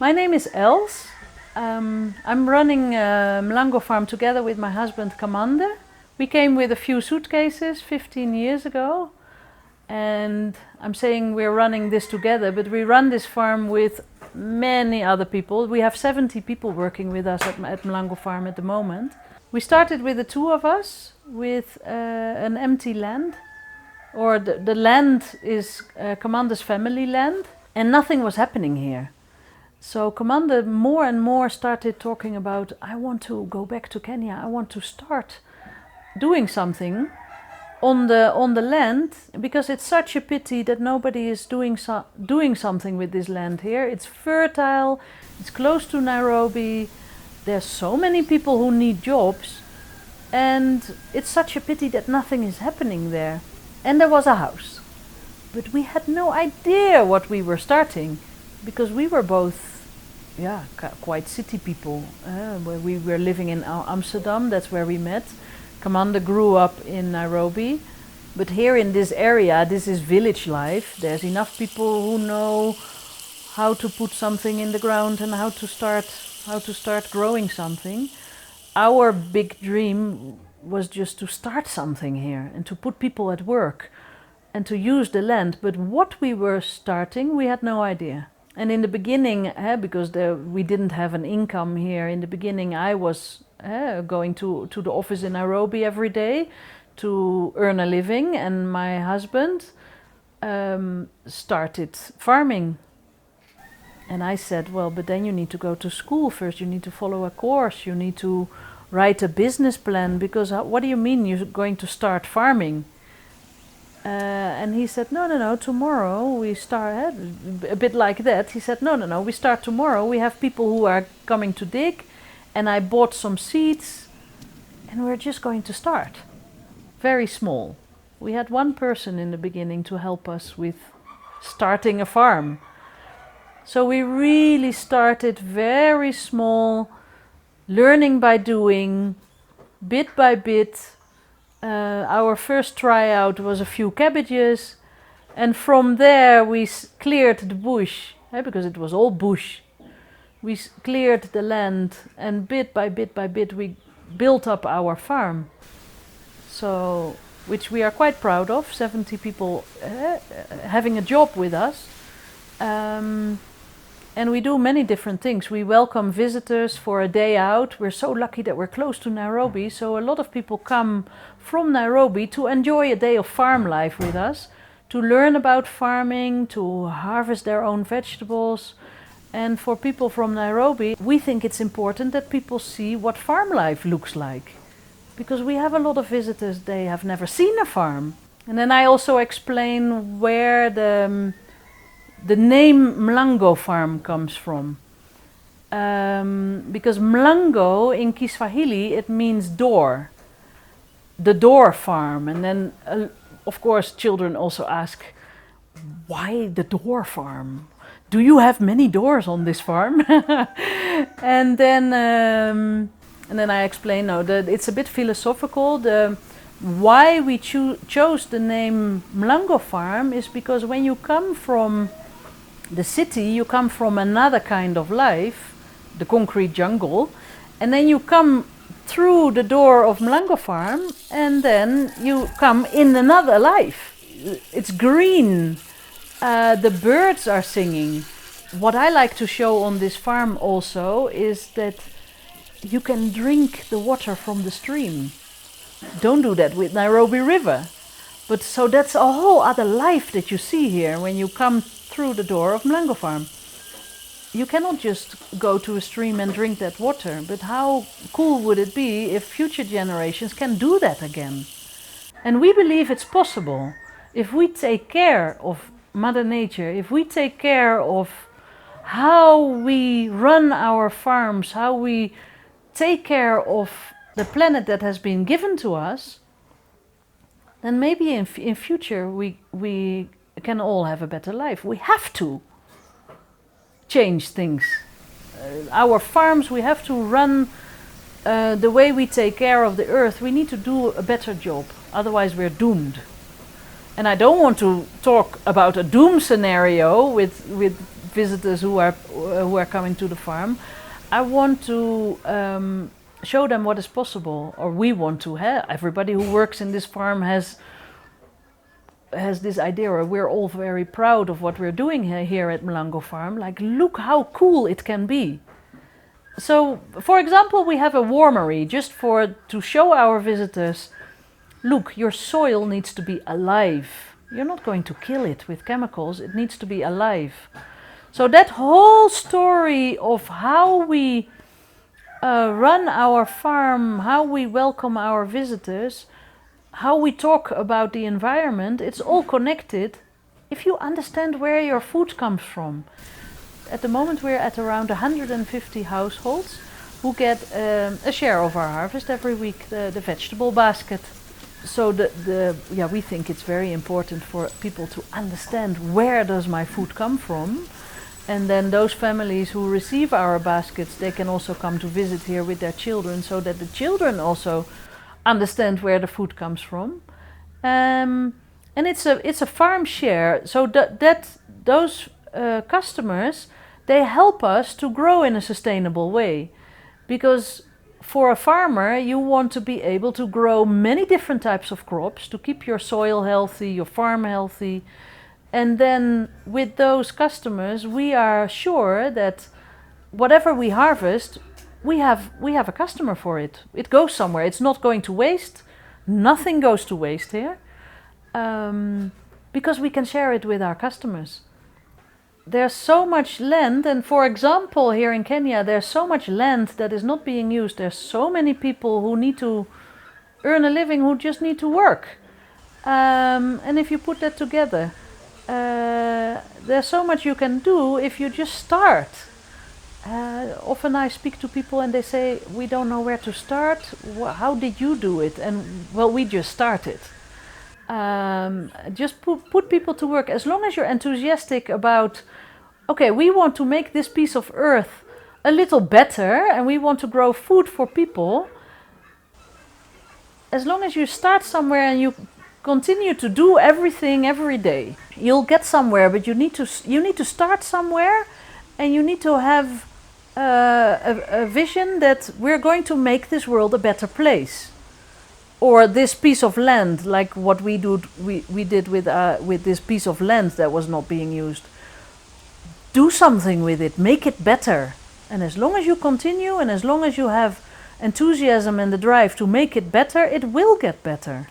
My name is Els. I'm running Mlango Farm together with my husband Kamande. We came with a few suitcases 15 years ago, and I'm saying we're running this together, but we run this farm with many other people. We have 70 people working with us at Mlango Farm at the moment. We started with the two of us with an empty land, or the land is Kamande's family land, and nothing was happening here. So Kamande more and more started talking about, I want to go back to Kenya, I want to start doing something on the land, because it's such a pity that nobody is doing something with this land here. It's fertile, it's close to Nairobi, there's so many people who need jobs, and it's such a pity that nothing is happening there. And there was a house, but we had no idea what we were starting, because we were both quite city people. Where we were living in Amsterdam, that's where we met. Kamande grew up in Nairobi, but here in this area, this is village life. There's enough people who know how to put something in the ground and how to start growing something. Our big dream was just to start something here and to put people at work and to use the land. But what we were starting, we had no idea. And in the beginning, because we didn't have an income here, in the beginning I was going to the office in Nairobi every day to earn a living, and my husband started farming. And I said, well, but then you need to go to school first, you need to follow a course, you need to write a business plan, because what do you mean you're going to start farming? And he said, no, tomorrow we start, a bit like that. He said, no, we start tomorrow. We have people who are coming to dig, and I bought some seeds, and we're just going to start. Very small. We had one person in the beginning to help us with starting a farm. So we really started very small, learning by doing, bit by bit. Our first tryout was a few cabbages, and from there we cleared the bush, because it was all bush. We cleared the land, and bit by bit we built up our farm. So, which we are quite proud of, 70 people having a job with us. And we do many different things. We welcome visitors for a day out. We're so lucky that we're close to Nairobi, so a lot of people come from Nairobi to enjoy a day of farm life with us, to learn about farming, to harvest their own vegetables. And for people from Nairobi, we think it's important that people see what farm life looks like, because we have a lot of visitors, they have never seen a farm. And then I also explain where the name Mlango Farm comes from. Because Mlango in Kiswahili, it means door. The door farm. And then, of course, children also ask, why the door farm? Do you have many doors on this farm? And then I explain, no, it's a bit philosophical. Why we chose the name Mlango Farm is because when you come from the city, you come from another kind of life, the concrete jungle, and then you come through the door of Mlango Farm, and then you come in another life. It's green, the birds are singing. What I like to show on this farm also is that you can drink the water from the stream. Don't do that with Nairobi River. But so that's a whole other life that you see here when you come through the door of Mlango Farm. You cannot just go to a stream and drink that water, but how cool would it be if future generations can do that again? And we believe it's possible if we take care of Mother Nature, if we take care of how we run our farms, how we take care of the planet that has been given to us, then maybe in future we can all have a better life. We have to change things. Our farms, we have to run the way we take care of the earth. We need to do a better job, otherwise we're doomed. And I don't want to talk about a doom scenario with visitors who are coming to the farm. I want to show them what is possible, or we want to. Everybody who works in this farm has this idea, or we're all very proud of what we're doing here at Mlango Farm. Like, look how cool it can be. So, for example, we have a warmery just to show our visitors, look, your soil needs to be alive. You're not going to kill it with chemicals, it needs to be alive. So that whole story of how we run our farm, how we welcome our visitors, how we talk about the environment, it's all connected if you understand where your food comes from. At the moment we're at around 150 households who get a share of our harvest every week, the vegetable basket. So we think it's very important for people to understand where does my food come from. And then those families who receive our baskets, they can also come to visit here with their children, so that the children also understand where the food comes from. And it's a farm share, so those customers, they help us to grow in a sustainable way. Because for a farmer, you want to be able to grow many different types of crops to keep your soil healthy, your farm healthy. And then with those customers, we are sure that whatever we harvest, we have a customer for it. It goes somewhere. It's not going to waste. Nothing goes to waste here, because we can share it with our customers. There's so much land, and for example, here in Kenya, there's so much land that is not being used. There's so many people who need to earn a living, who just need to work. And if you put that together, there's so much you can do if you just start. Often I speak to people and they say, we don't know where to start. How did you do it? And well, we just started. Just put people to work. As long as you're enthusiastic about, okay, we want to make this piece of earth a little better and we want to grow food for people. As long as you start somewhere and you continue to do everything every day, you'll get somewhere, but you need to start somewhere, and you need to have a vision that we're going to make this world a better place. Or this piece of land, like what we did with this piece of land that was not being used. Do something with it, make it better. And as long as you continue, and as long as you have enthusiasm and the drive to make it better, it will get better.